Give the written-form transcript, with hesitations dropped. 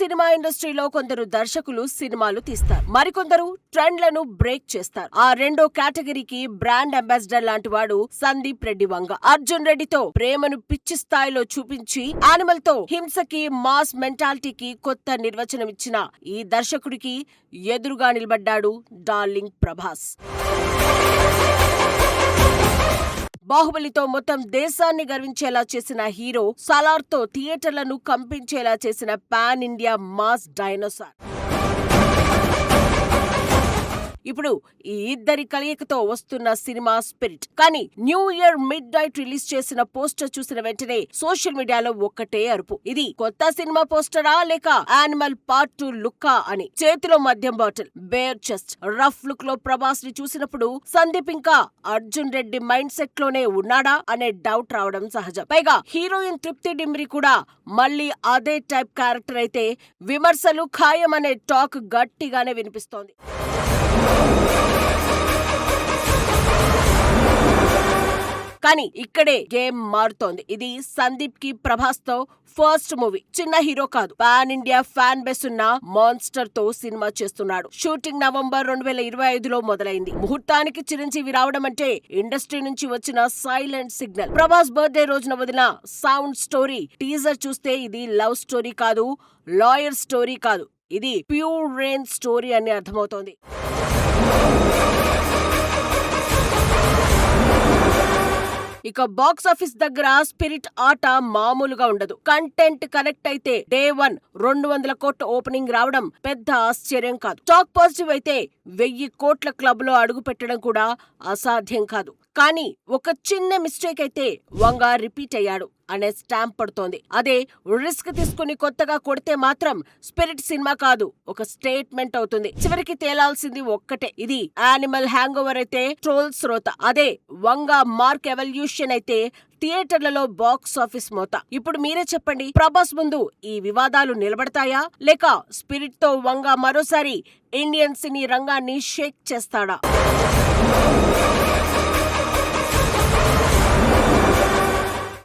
Cinema ఇండస్ట్రీలో కొందరు దర్శకులు సినిమాలు తీస్తారు, మరికొందరు ట్రెండ్లను బ్రేక్ చేస్తారు. ఆ రెండో కేటగిరీకి బ్రాండ్ అంబాసిడర్ లాంటి వాడు సందీప్ రెడ్డి వంగ. అర్జున్ రెడ్డితో ప్రేమను పిచ్చి స్థాయిలో చూపించి యానిమల్ తో హింసకి మాస్ మెంటాలిటీకి కొత్త నిర్వచనం ఇచ్చిన ఈ దర్శకుడికి ఎదురుగా నిలబడ్డాడు డార్లింగ్ ప్రభాస్. బాహుబలితో మొత్తం దేశాన్ని గర్వించేలా చేసిన హీరో, సలార్తో థియేటర్లను కంపించేలా చేసిన పాన్ ఇండియా మాస్ డైనోసార్. ఇప్పుడు ఈ ఇద్దరి కలయికతో వస్తున్న సినిమా స్పిరిట్. కానీ new year mid night release చేసిన పోస్టర్ చూసిన వెంటనే సోషల్ మీడియాలో ఒక్కటే అరుపు. ఇది కొత్త సినిమా పోస్టరా లేక యానిమల్ పార్ట్ 2 లుక్కా అని. చేతిలో మద్యం bottle, bare chest, rough look లో ప్రభాస్ ని చూసినప్పుడు సందీప్ ఇంకా అర్జున్ రెడ్డి మైండ్ సెట్ లోనే ఉన్నాడా అనే డౌట్ రావడం సహజం. పైగా హీరోయిన్ తృప్తి డిమ్రి కూడా మళ్ళీ అదే టైప్ క్యారెక్టర్ అయితే విమర్శలు ఖాయం అనే టాక్ గట్టిగానే వినిపిస్తోంది. కానీ ఇక్కడే గేమ్ మారుతోంది. ఇది సందీప్ కి ప్రభాస్ తో ఫస్ట్ మూవీ. చిన్న హీరో కాదు, పాన్ ఇండియా ఫ్యాన్ బేస్ ఉన్న మాన్స్టర్ తో సినిమా చేస్తున్నాడు. షూటింగ్ నవంబర్ 2025లో మొదలైంది. ముహూర్తానికి చిరంజీవి రావడం అంటే ఇండస్ట్రీ నుంచి వచ్చిన సైలెంట్ సిగ్నల్. ప్రభాస్ బర్త్డే రోజున వదిలిన సౌండ్ స్టోరీ టీజర్ చూస్తే ఇది లవ్ స్టోరీ కాదు, లాయర్ స్టోరీ కాదు, ఇది ప్యూర్ రెయిన్ స్టోరీ అని అర్థమవుతోంది. ఇక బాక్స్ ఆఫీస్ దగ్గర స్పిరిట్ ఆట మామూలుగా ఉండదు. కంటెంట్ కనెక్ట్ అయితే డే 1 200 కోట్ల ఓపెనింగ్ రావడం పెద్ద ఆశ్చర్యం కాదు. టాక్ పాజిటివ్ అయితే 1000 కోట్ల క్లబ్ లో అడుగు పెట్టడం కూడా అసాధ్యం కాదు. కానీ ఒక చిన్న మిస్టేక్ అయితే వంగ రిపీట్ అయ్యాడు అనే స్టాంప్ పడుతోంది. అదే రిస్క్ తీసుకుని కొత్తగా కొడితే మాత్రం స్పిరిట్ సినిమా కాదు, ఒక స్టేట్మెంట్ అవుతుంది. చివరికి తేలాల్సింది ఒక్కటే, ఇది యానిమల్ హ్యాంగ్ ఓవర్ అయితే ట్రోల్స్ రోత, అదే వంగ మార్క్ ఎవల్యూషన్ అయితే థియేటర్లలో బాక్స్ ఆఫీస్ మోత. ఇప్పుడు మీరే చెప్పండి, ప్రభాస్ ముందు ఈ వివాదాలు నిలబడతాయా లేక స్పిరిట్ తో వంగ మరోసారి ఇండియన్ సినీ రంగాన్ని షేక్ చేస్తాడా?